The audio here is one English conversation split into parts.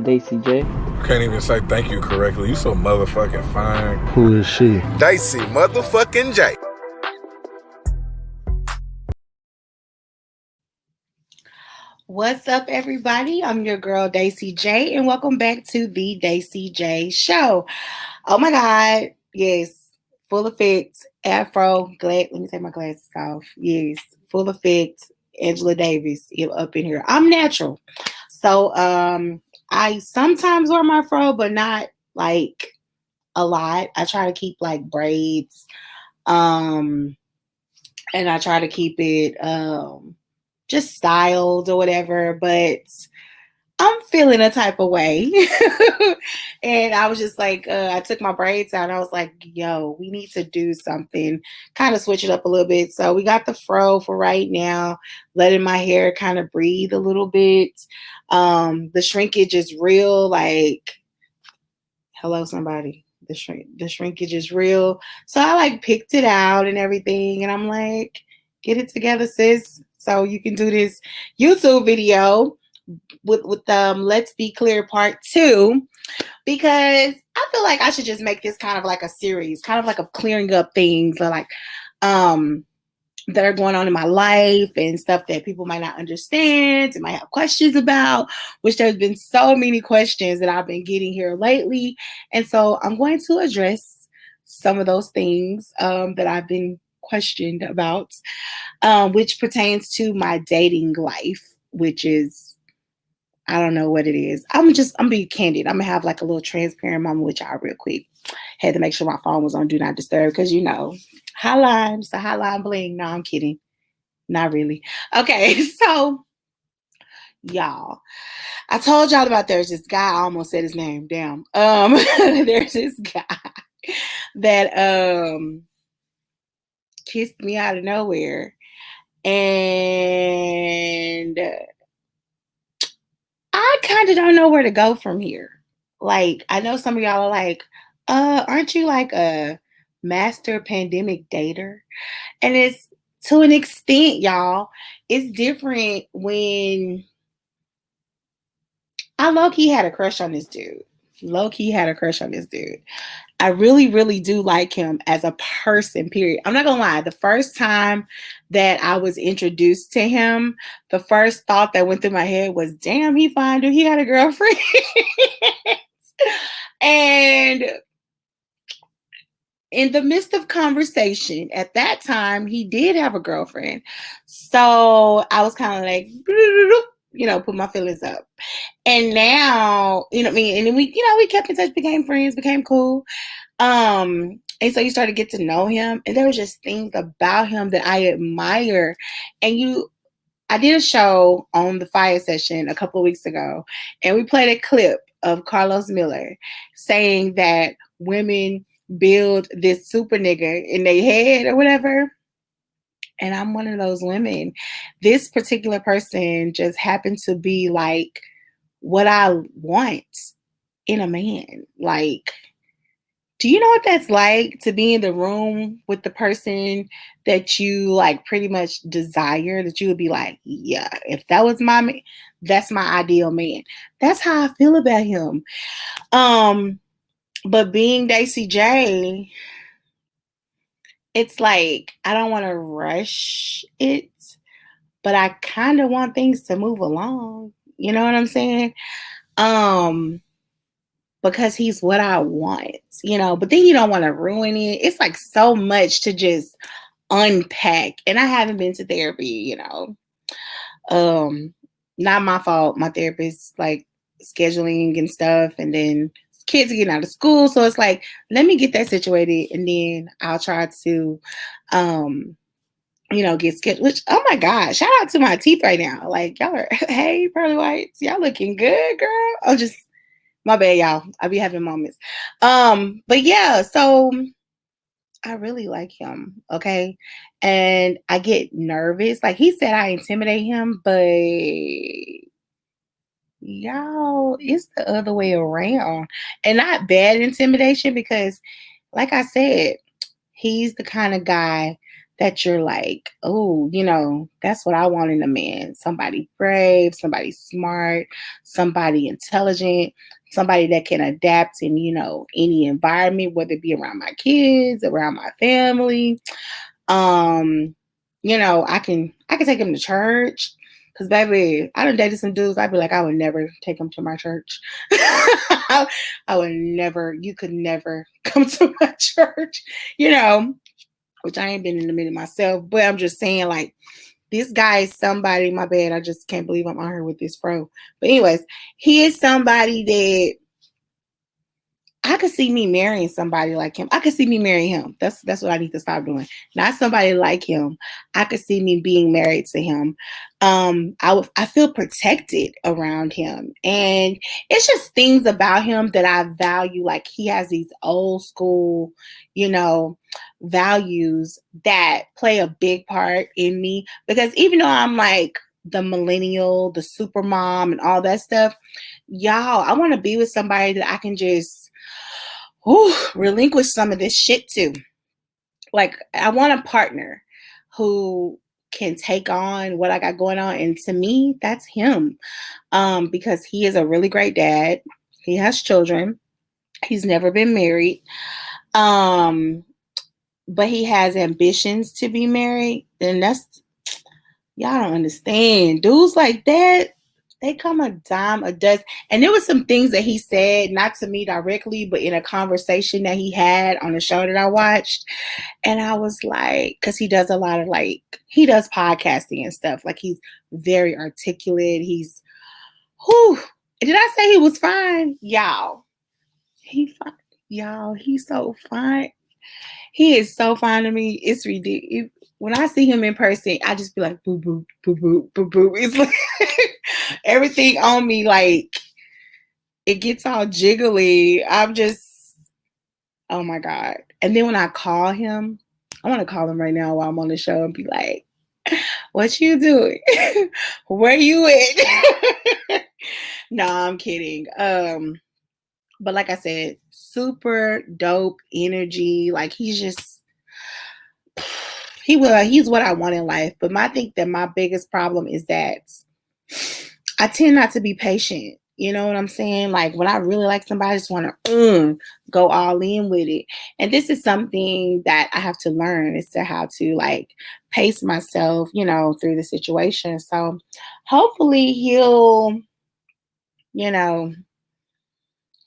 Daci J. Can't even say thank you correctly. You so motherfucking fine. Who is she? Daci motherfucking J. What's up, everybody? I'm your girl, Daci J, and welcome back to the Daci J Show. Oh my God, yes, full effect, afro, let me take my glasses off. Yes, full effect, Angela Davis up in here. I'm natural. So I sometimes wear my fro, but not like a lot. I try to keep like braids. And I try to keep it just styled or whatever, but I'm feeling a type of way. And I was just like, I took my braids out and I was like, yo, we need to do something, kind of switch it up a little bit. So we got the fro for right now, letting my hair kind of breathe a little bit. The shrinkage is real, like, hello, somebody. The shrinkage is real. So I like picked it out and everything. And I'm like, get it together, sis. So you can do this YouTube video with Let's Be Clear Part 2, because I feel like I should just make this kind of like a series, kind of like a clearing up things or like that are going on in my life and stuff that people might not understand and might have questions about, which there's been so many questions that I've been getting here lately. And so I'm going to address some of those things that I've been questioned about, which pertains to my dating life, which is, I don't know what it is. I'm being candid. I'm gonna have like a little transparent moment with y'all real quick. Had to make sure my phone was on Do Not Disturb because hotline, it's a hotline bling. No, I'm kidding. Not really. Okay, so y'all, I told y'all about there's this guy, I almost said his name. Damn. There's this guy that kissed me out of nowhere. And I kind of don't know where to go from here. Like, I know some of y'all are like, aren't you like a master pandemic dater? And it's to an extent, y'all. It's different when I low-key had a crush on this dude. I really, really do like him as a person, period. I'm not gonna lie. The first time that I was introduced to him, the first thought that went through my head was, damn, he fine, dude. He got a girlfriend. And in the midst of conversation, at that time, he did have a girlfriend. So I was kind of like, put my feelings up. And now, you know what I mean? And then we kept in touch, became friends, became cool. And so you started to get to know him, and there was just things about him that I admire. And I did a show on the Fire Session a couple of weeks ago, and we played a clip of Carlos Miller saying that women build this super nigga in their head or whatever. And I'm one of those women. This particular person just happened to be like what I want in a man. Like, do you know what that's like to be in the room with the person that you like pretty much desire, that you would be like, yeah, if that was my man, that's my ideal man. That's how I feel about him. But being Daci J, it's like, I don't want to rush it, but I kind of want things to move along. You know what I'm saying? Because he's what I want, but then you don't want to ruin it. It's like so much to just unpack. And I haven't been to therapy, not my fault. My therapist like scheduling and stuff, and then kids are getting out of school. So it's like, let me get that situated, and then I'll try to, get scheduled, which, oh my God, shout out to my teeth right now. Like, y'all are, hey, pearly whites, y'all looking good, girl. Oh, just, my bad, y'all. I be having moments. But yeah, so I really like him, okay? And I get nervous. Like, he said I intimidate him, but y'all, it's the other way around. And not bad intimidation, because like I said, he's the kind of guy that you're like, oh, that's what I want in a man. Somebody brave, somebody smart, somebody intelligent, somebody that can adapt in, any environment, whether it be around my kids, around my family. Um, I can take him to church. Cause baby, I done dated some dudes. I'd be like, I would never take him to my church. I would never. You could never come to my church. Which I ain't been in a minute myself. But I'm just saying, like, this guy is somebody. My bad. I just can't believe I'm on here with this fro. But anyways, he is somebody that I could see me marrying somebody like him. I could see me marrying him. That's what I need to stop doing. Not somebody like him. I could see me being married to him. I feel protected around him, and it's just things about him that I value. Like he has these old school, values that play a big part in me. Because even though I'm like the millennial, the super mom, and all that stuff, y'all, I want to be with somebody that I can just relinquish some of this shit to. Like, I want a partner who can take on what I got going on. And to me, that's him. Because he is a really great dad. He has children. He's never been married. But he has ambitions to be married. And y'all don't understand. Dudes like that, they come a dime a dozen. And there was some things that he said, not to me directly, but in a conversation that he had on a show that I watched. And I was like, because he does a lot of he does podcasting and stuff. Like he's very articulate. He's, did I say he was fine? Y'all, fine. Y'all, he's so fine. He is so fine to me. It's ridiculous. When I see him in person, I just be like, boo, boo, boo, boo, boo, boo. It's like everything on me, like, it gets all jiggly. I'm just, oh my God. And then when I call him, I want to call him right now while I'm on the show and be like, what you doing? Where you at? No, I'm kidding. But like I said, super dope energy. Like he's just, he's what I want in life. But I think that my biggest problem is that I tend not to be patient. You know what I'm saying? Like when I really like somebody, I just want to go all in with it. And this is something that I have to learn is to how to like pace myself, through the situation. So hopefully he'll,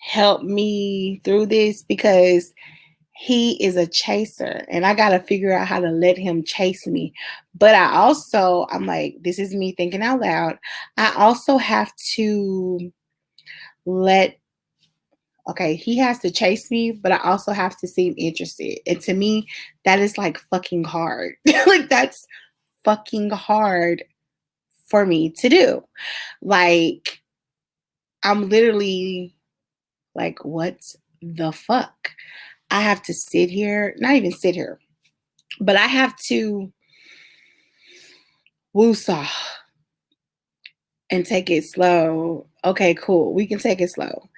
help me through this because he is a chaser and I got to figure out how to let him chase me. But I'm like, this is me thinking out loud. I also have to he has to chase me, but I also have to seem interested. And to me, that is like fucking hard. Like that's fucking hard for me to do. Like, I'm literally like, what the fuck? I have to sit here, not even sit here, but I have to woosah and take it slow. Okay, cool. We can take it slow.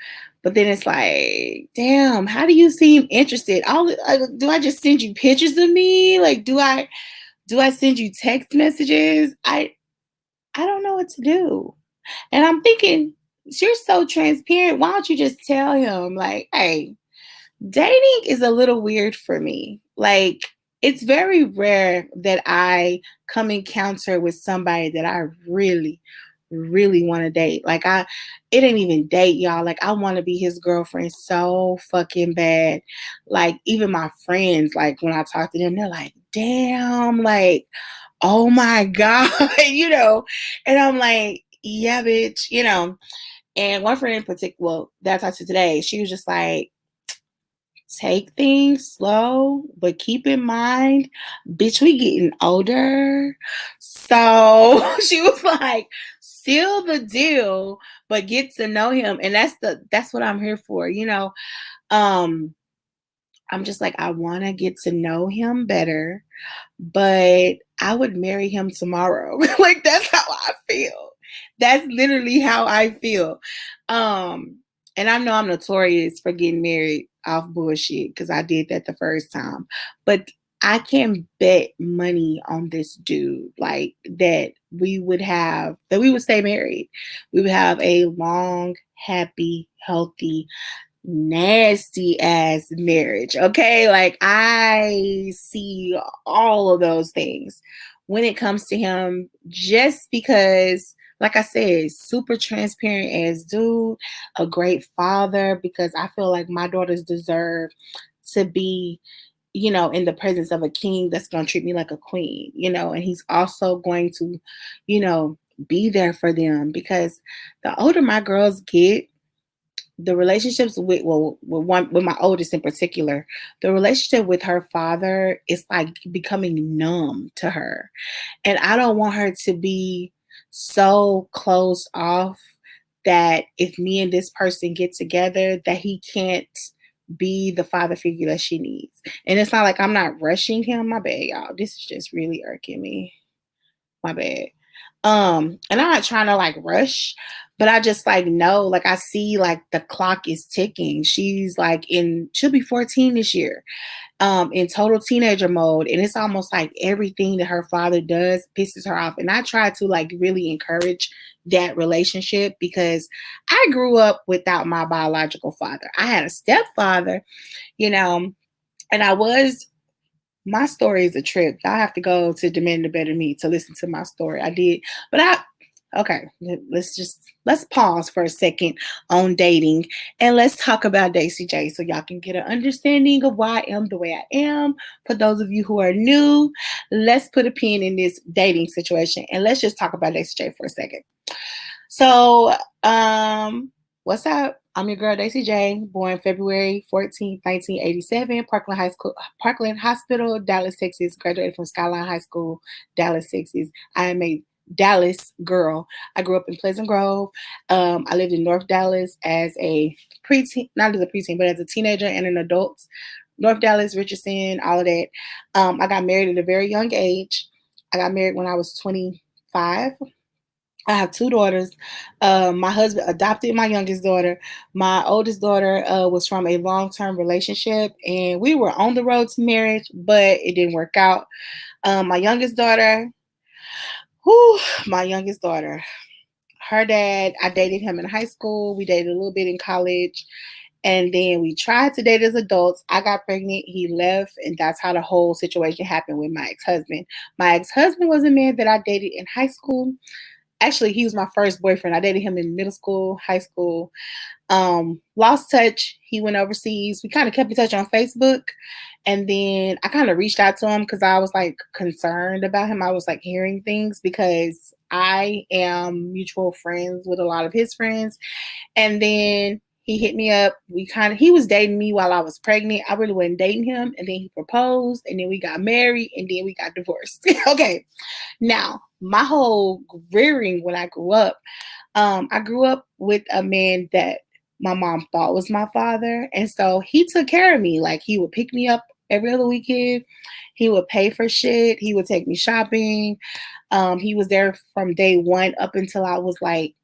But then it's like, damn, how do you seem interested? Do I just send you pictures of me? Like, do I send you text messages? I don't know what to do. And I'm thinking, you're so transparent. Why don't you just tell him, like, hey, dating is a little weird for me. Like, it's very rare that I come encounter with somebody that I really, really want to date. Like, it ain't even date, y'all. Like, I want to be his girlfriend so fucking bad. Like, even my friends, like, when I talk to them, they're like, damn, like, oh my God, And I'm like, yeah, bitch, And one friend in particular that I talked to today, she was just like, take things slow, but keep in mind, bitch, we getting older. So she was like, seal the deal, but get to know him. And that's what I'm here for, I'm just like, I want to get to know him better, but I would marry him tomorrow. Like, that's how I feel. That's literally how I feel. And I know I'm notorious for getting married off bullshit because I did that the first time. But I can bet money on this dude, like that we would stay married. We would have a long, happy, healthy, nasty ass marriage. Okay. Like I see all of those things when it comes to him, just because, like I said, super transparent as dude, a great father, because I feel like my daughters deserve to be, in the presence of a king that's going to treat me like a queen, and he's also going to, you know, be there for them, because the older my girls get, the relationships with my oldest in particular, the relationship with her father is like becoming numb to her, and I don't want her to be so closed off that if me and this person get together, that he can't be the father figure that she needs. And it's not like I'm not rushing him. My bad, y'all. This is just really irking me. My bad. And I'm not trying to like rush, but I just like know, like I see like the clock is ticking. She'll be 14 this year, in total teenager mode. And it's almost like everything that her father does pisses her off. And I try to like really encourage that relationship, because I grew up without my biological father. I had a stepfather, you know, and my story is a trip. I have to go to Demand the Better Me to listen to my story. I did, but okay, let's pause for a second on dating, and let's talk about Daci J, so y'all can get an understanding of why I am the way I am. For those of you who are new, let's put a pin in this dating situation and let's just talk about Daci J for a second. So, what's up? I'm your girl, Daci J, born February 14th, 1987, Parkland Hospital, Dallas, Texas. Graduated from Skyline High School, Dallas, Texas. I am a Dallas girl. I grew up in Pleasant Grove. I lived in North Dallas as a preteen, not as a preteen, but as a teenager and an adult. North Dallas, Richardson, all of that. I got married at a very young age. I got married when I was 25. I have two daughters. My husband adopted my youngest daughter. My oldest daughter was from a long-term relationship, and we were on the road to marriage, but it didn't work out. My youngest daughter, my youngest daughter, her dad, I dated him in high school. We dated a little bit in college. And then we tried to date as adults. I got pregnant. He left. And that's how the whole situation happened with my ex-husband. My ex-husband was a man that I dated in high school. Actually, he was my first boyfriend. I dated him in middle school, high school. Lost touch. He went overseas. We kind of kept in touch on Facebook. And then I kind of reached out to him because I was like concerned about him. I was like hearing things because I am mutual friends with a lot of his friends. And then he hit me up. He was dating me while I was pregnant. I really wasn't dating him. And then he proposed. And then we got married. And then we got divorced. Okay. Now, my whole rearing when I grew up with a man that my mom thought was my father. And so he took care of me. Like he would pick me up every other weekend. He would pay for shit. He would take me shopping. He was there from day one up until I was like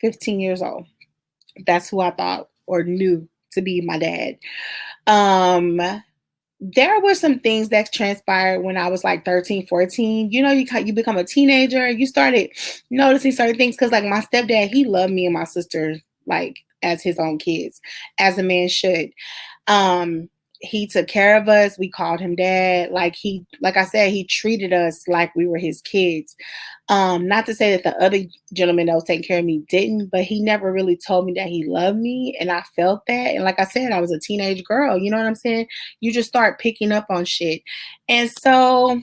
15 years old. That's who I thought or knew to be my dad. There were some things that transpired when I was like 13, 14. You become a teenager. You started noticing certain things because like my stepdad, he loved me and my sister like as his own kids, as a man should. He took care of us. We called him dad. Like I said, he treated us like we were his kids. Not to say that the other gentleman that was taking care of me didn't, but he never really told me that he loved me. And I felt that. And like I said, I was a teenage girl. You know what I'm saying? You just start picking up on shit. And so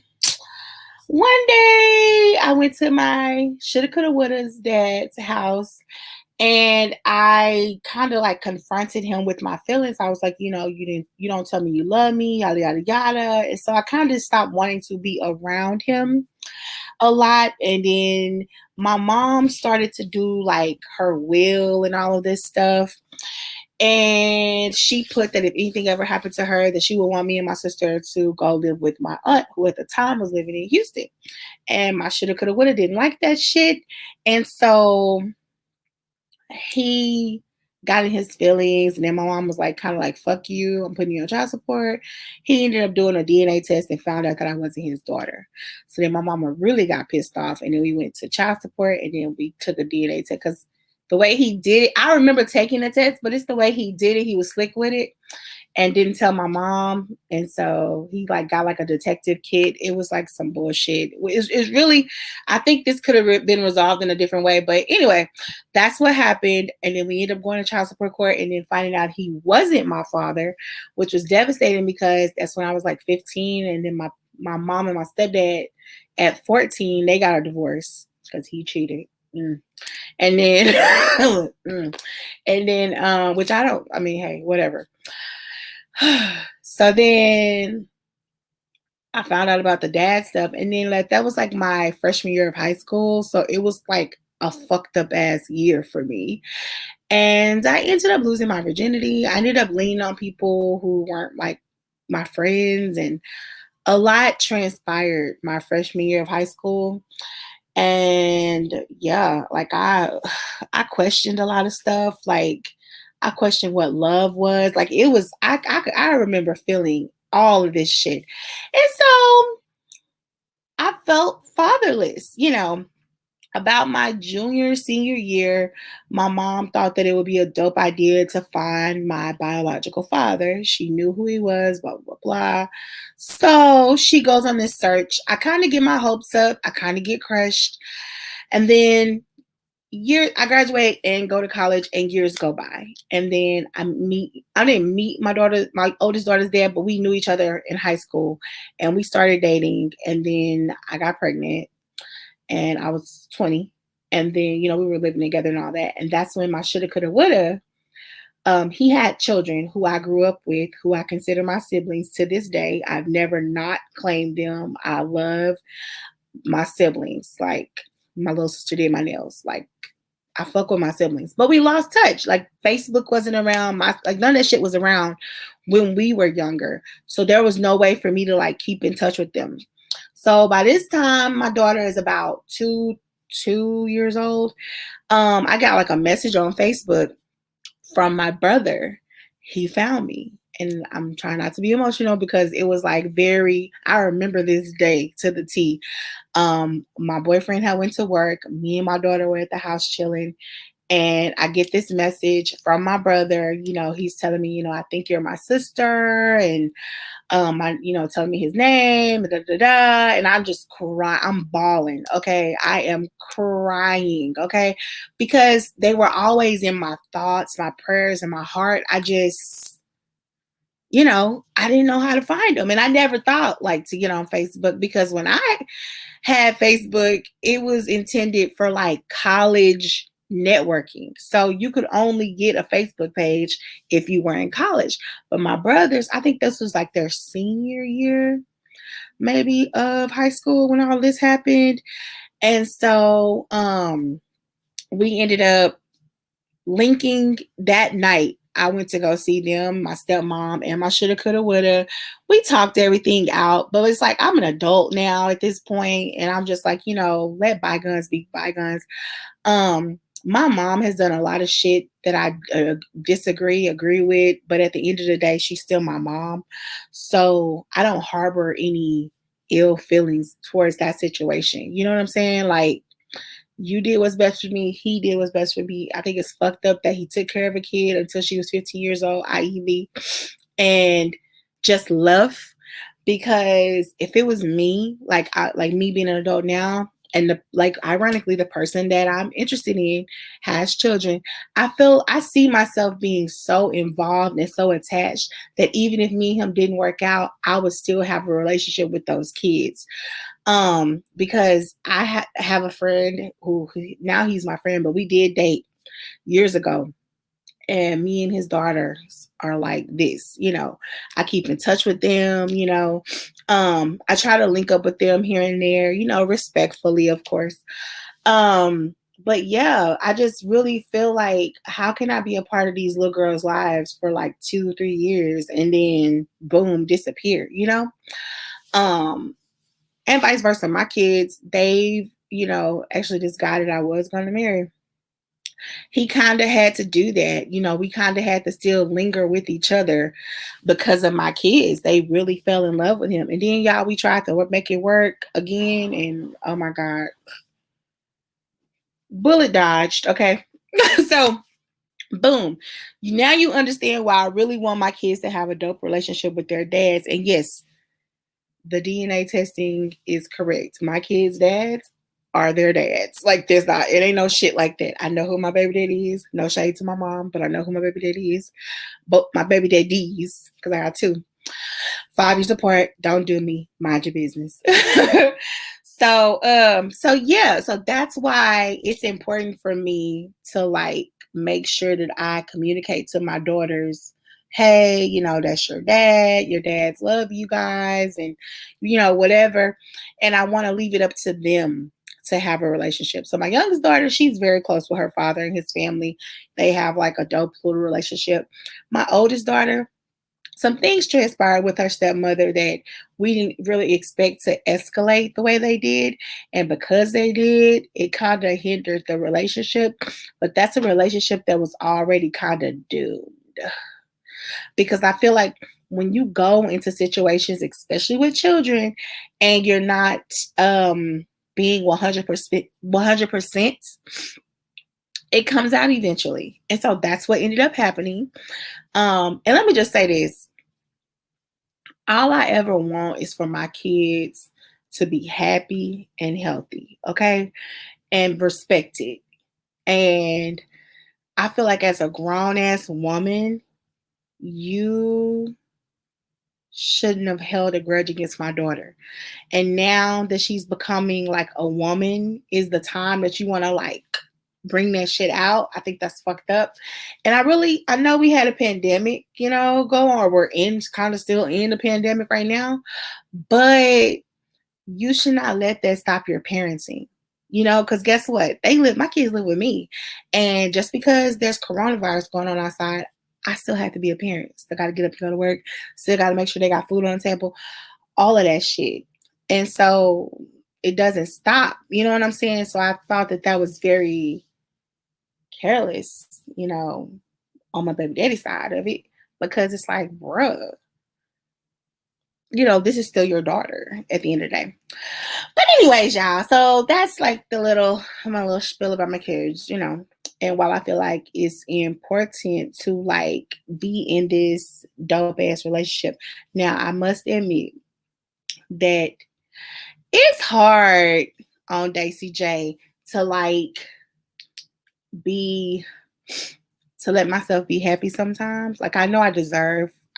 one day I went to my shoulda, coulda, woulda's dad's house. And I kind of like confronted him with my feelings. I was like, you don't tell me you love me, yada, yada, yada. And so I kind of stopped wanting to be around him a lot. And then my mom started to do like her will and all of this stuff. And she put that if anything ever happened to her, that she would want me and my sister to go live with my aunt, who at the time was living in Houston. And my shoulda, coulda, woulda didn't like that shit. And so he got in his feelings, and then my mom was like, kind of like, "Fuck you, I'm putting you on child support." He ended up doing a DNA test and found out that I wasn't his daughter. So then my mama really got pissed off, and then we went to child support, and then we took a DNA test because the way he did it, I remember taking the test, but it's the way he did it. He was slick with it and didn't tell my mom. And so he like got like a detective kit. It was like some bullshit. It's really, I think this could have been resolved in a different way. But anyway, that's what happened. And then we ended up going to child support court and then finding out he wasn't my father, which was devastating because that's when I was like 15. And then my mom and my stepdad at 14, they got a divorce because he cheated. And then, and then, which I mean, hey, whatever. So then I found out about the dad stuff, and then like that was like my freshman year of high school, so it was like a fucked up ass year for me. And I ended up losing my virginity. I ended up leaning on people who weren't like my friends, and a lot transpired my freshman year of high school. And yeah, like I questioned a lot of stuff. Like I questioned what love was. Like it was I remember feeling all of this shit. And so I felt fatherless, about my junior, senior year. My mom thought that it would be a dope idea to find my biological father. She knew who he was, blah, blah, blah. So she goes on this search. I kind of get my hopes up. I kind of get crushed. And then I graduate and go to college and years go by. And then I didn't meet my oldest daughter's dad, but we knew each other in high school and we started dating. And then I got pregnant and I was 20. And then, we were living together and all that. And that's when my shoulda, coulda, woulda. He had children who I grew up with, who I consider my siblings to this day. I've never not claimed them. I love my siblings. Like my little sister did my nails. Like I fuck with my siblings, but we lost touch. Like Facebook wasn't around. Like none of that shit was around when we were younger. So there was no way for me to like keep in touch with them. So by this time, my daughter is about two years old. I got like a message on Facebook from my brother. He found me. And I'm trying not to be emotional because it was like I remember this day to the T. My boyfriend had went to work. Me and my daughter were at the house chilling. And I get this message from my brother. He's telling me, I think you're my sister. And telling me his name, da, da, da, and I'm just crying. I'm bawling. Okay. I am crying. Okay. Because they were always in my thoughts, my prayers, and my heart. I just, I didn't know how to find them. And I never thought like to get on Facebook because when I had Facebook, it was intended for like college networking. So you could only get a Facebook page if you were in college. But my brothers, I think this was like their senior year, maybe of high school when all this happened. And so we ended up linking that night. I went to go see them, my stepmom, and my shoulda, coulda, woulda. We talked everything out, but it's like I'm an adult now at this point, and I'm just like, let bygones be bygones. My mom has done a lot of shit that I agree with, but at the end of the day, she's still my mom. So I don't harbor any ill feelings towards that situation. You know what I'm saying? Like, you did what's best for me. He did what's best for me. I think it's fucked up that he took care of a kid until she was 15 years old, i.e. me, and just left. Because if it was me, like me being an adult now, and ironically, the person that I'm interested in has children, I see myself being so involved and so attached that even if me and him didn't work out, I would still have a relationship with those kids. Because I have a friend who now he's my friend, but we did date years ago. And me and his daughters are like this, I keep in touch with them, I try to link up with them here and there, respectfully, of course. But yeah, I just really feel like, how can I be a part of these little girls' lives for like 2-3 years and then boom, disappear, and vice versa. My kids, they've, actually this guy that I was going to marry, He kind of had to do that. We kind of had to still linger with each other because of my kids. They really fell in love with him. And then, y'all, we tried to make it work again. And oh my God, bullet dodged. Okay. So, boom. Now you understand why I really want my kids to have a dope relationship with their dads. And yes, the DNA testing is correct. My kids' dads are their dads. Like it ain't no shit like that. I know who my baby daddy is. No shade to my mom, but I know who my baby daddy is. But my baby daddies, because I got two. 5 years apart, don't do me. Mind your business. So yeah, so that's why it's important for me to like make sure that I communicate to my daughters, hey, that's your dad. Your dads love you guys, and whatever. And I want to leave it up to them to have a relationship. So my youngest daughter, she's very close with her father and his family. They have like a dope little relationship. My oldest daughter, some things transpired with her stepmother that we didn't really expect to escalate the way they did. And because they did, it kind of hindered the relationship. But that's a relationship that was already kind of doomed. Because I feel like when you go into situations, especially with children, and you're not being 100%, it comes out eventually. And so that's what ended up happening. And let me just say this. All I ever want is for my kids to be happy and healthy, okay? And respected. And I feel like as a grown ass woman, you shouldn't have held a grudge against my daughter. And now that she's becoming like a woman, is the time that you want to like bring that shit out. I think that's fucked up. And I know we had a pandemic, go on. We're kind of still in the pandemic right now, but you should not let that stop your parenting. Because guess what? My kids live with me. And just because there's coronavirus going on outside, I still have to be a parent. Still got to get up and go to work. Still got to make sure they got food on the table. All of that shit. And so it doesn't stop. You know what I'm saying? So I thought that was very careless, on my baby daddy side of it. Because it's like, bruh, this is still your daughter at the end of the day. But anyways, y'all, so that's like my little spiel about my kids, And while I feel like it's important to like be in this dope ass relationship, now I must admit that it's hard on Daci J to like to let myself be happy sometimes. Like I know I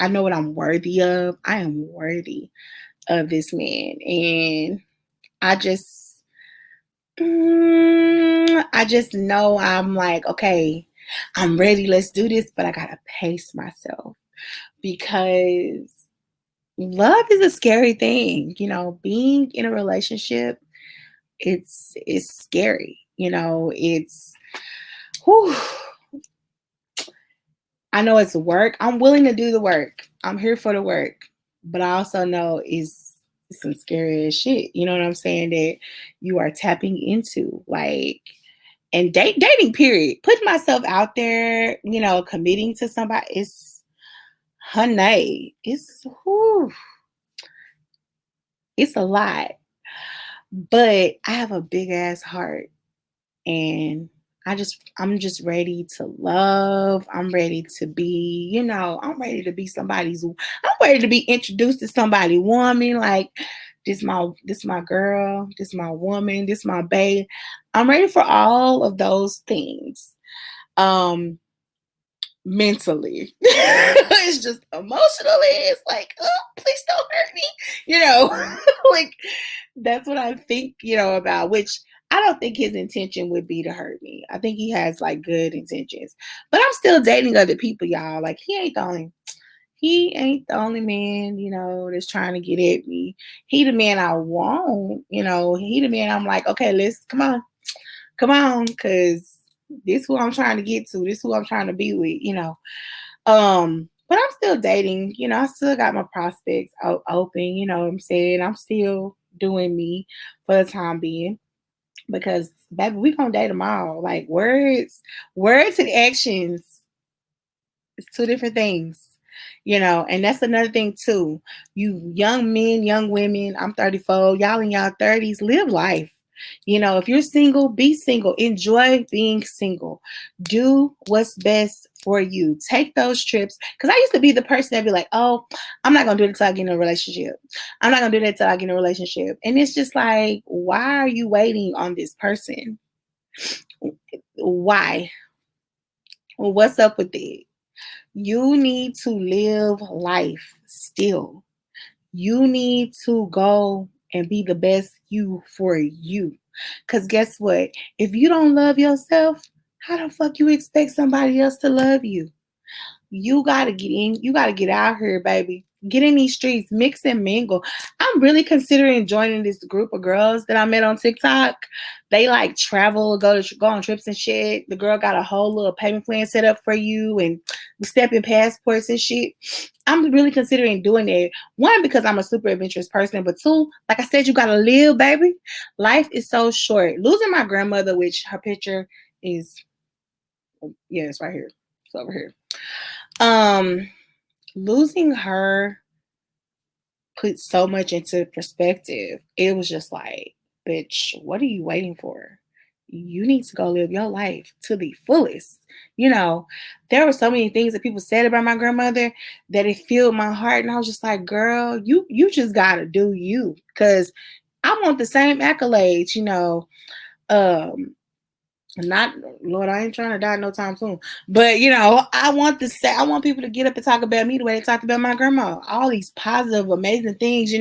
know what I'm worthy of. I am worthy of this man. And I just know I'm like, okay, I'm ready. Let's do this. But I got to pace myself because love is a scary thing. Being in a relationship, it's scary. Whew, I know it's work. I'm willing to do the work. I'm here for the work. But I also know it's some scary as shit. You know what I'm saying? That you are tapping into. Like, and dating, period. Putting myself out there, committing to somebody, honey, it's a lot. But I have a big ass heart. And I'm just ready to love. I'm ready to be, I'm ready to be I'm ready to be introduced to somebody woman. Like this my girl, this my woman, this my babe. I'm ready for all of those things. Mentally. It's just emotionally. It's like, oh, please don't hurt me. Like that's what I think, about, which I don't think his intention would be to hurt me. I think he has like good intentions. But I'm still dating other people, y'all. Like he ain't the only man, that's trying to get at me. He the man I want, he the man I'm like, okay, let's come on, because this who I'm trying to get to, this who I'm trying to be with, But I'm still dating, I still got my prospects open, you know what I'm saying? I'm still doing me for the time being. because baby, we gonna date them all. Like words and actions is two different things. And that's another thing too. You young men, young women, I'm 34, y'all in y'all 30s, live life. If you're single, be single. Enjoy being single. Do what's best for you. Take those trips. Because I used to be the person that'd be like, oh, I'm not going to do it until I get in a relationship. I'm not going to do that until I get in a relationship. And it's just like, why are you waiting on this person? Why? Well, what's up with it? You need to live life still. You need to go and be the best you for you. Because guess what? If you don't love yourself, how the fuck you expect somebody else to love you? You gotta get in. You gotta get out here, baby. Get in these streets, mix and mingle. I'm really considering joining this group of girls that I met on TikTok. They like travel, go on trips and shit. The girl got a whole little payment plan set up for you and stepping passports and shit. I'm really considering doing it. One, because I'm a super adventurous person, but two, like I said, you gotta live, baby. Life is so short. Losing my grandmother, which her picture is, yeah, it's right here. It's over here. Losing her put so much into perspective. It was just like, bitch, what are you waiting for? You need to go live your life to the fullest. There were so many things that people said about my grandmother that it filled my heart. And I was just like, girl, you just gotta do you. Cause I want the same accolades, um, not, Lord, I ain't trying to die no time soon. But I want people to get up and talk about me the way they talked about my grandma. All these positive, amazing things.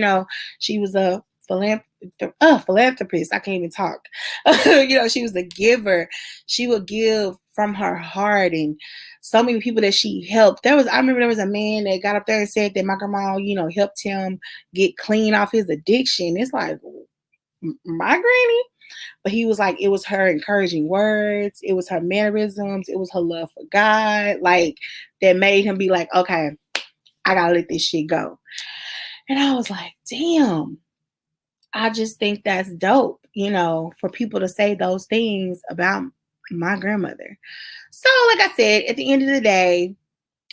She was a philanthropist. I can't even talk. She was a giver. She would give from her heart, and so many people that she helped. I remember there was a man that got up there and said that my grandma, helped him get clean off his addiction. It's like, my granny. But he was like, it was her encouraging words, it was her mannerisms, it was her love for God, like that made him be like, okay, I gotta let this shit go. And I was like, damn, I just think that's dope, for people to say those things about my grandmother. So, like I said, at the end of the day,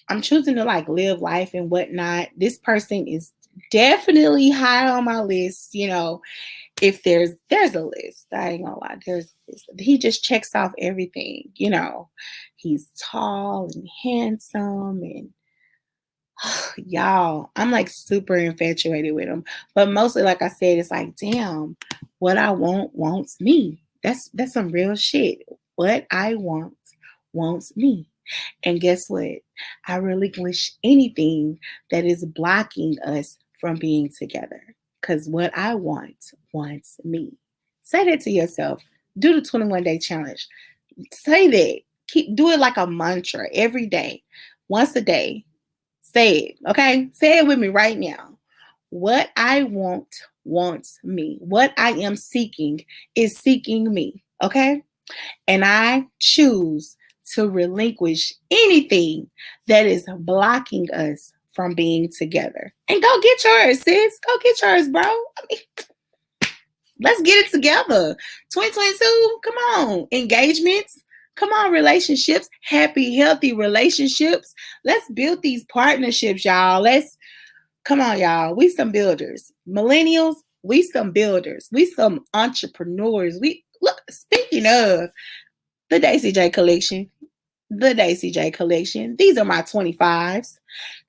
I'm choosing to like live life and whatnot. This person is definitely high on my list, if there's a list. I ain't gonna lie, he just checks off everything. He's tall and handsome, and y'all, I'm like super infatuated with him. But mostly, like I said, it's like, damn, what I want wants me. That's some real shit. What I want wants me. And guess what? I relinquish anything that is blocking us from being together. Because what I want wants me. Say that to yourself. Do the 21-day challenge. Say that. Do it like a mantra every day. Once a day. Say it. Okay? Say it with me right now. What I want wants me. What I am seeking is seeking me. Okay? And I choose to relinquish anything that is blocking us from being together. And go get yours, sis. Go get yours, bro. Let's get it together. 2022, come on. Engagements. Come on, relationships. Happy, healthy relationships. Let's build these partnerships, y'all. Come on, y'all. We some builders. Millennials, we some builders. We some entrepreneurs. Speaking of the Daci J collection, these are my 25s.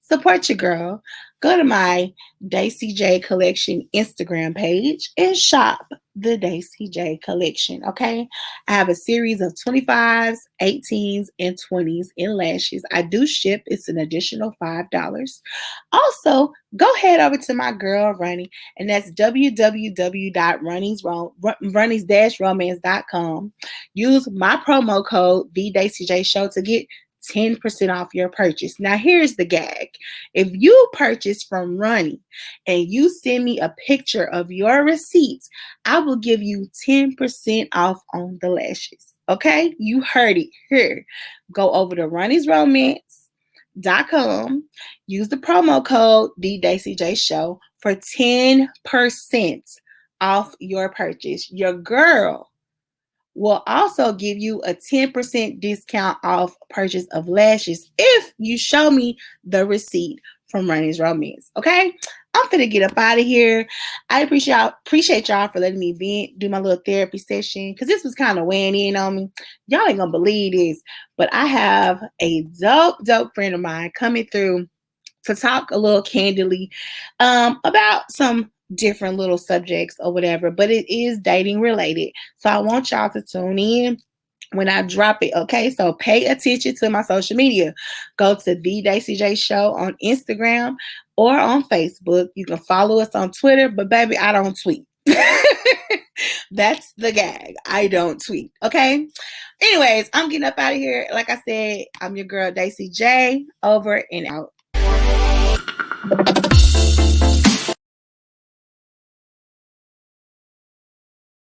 Support your girl. Go to my Daci J collection Instagram page and shop the Daci J collection. Okay. I have a series of 25s, 18s, and 20s in lashes. I do ship. It's an additional $5. Also, go head over to my girl Runny, and that's www.runnies-romance.com. Use my promo code TheDaciJ to get 10% off your purchase. Now, here's the gag. If you purchase from Runny and you send me a picture of your receipts, I will give you 10% off on the lashes. Okay? You heard it here. Go over to runniesromance.com. Use the promo code TheDaciJ for 10% off your purchase. Your girl will also give you a 10% discount off purchase of lashes if you show me the receipt from Runny's Romance. Okay? I'm finna get up out of here. I appreciate y'all for letting me vent, do my little therapy session, because this was kind of weighing in on me. Y'all ain't gonna believe this, but I have a dope friend of mine coming through to talk a little candidly about some different little subjects or whatever, but it is dating related. So I want y'all to tune in when I drop it. Okay, so pay attention to my social media. Go to the Daci J Show on Instagram or on Facebook. You can follow us on Twitter, but baby, I don't tweet. That's the gag. I don't tweet. Okay. Anyways, I'm getting up out of here. Like I said, I'm your girl Daci J. Over and out.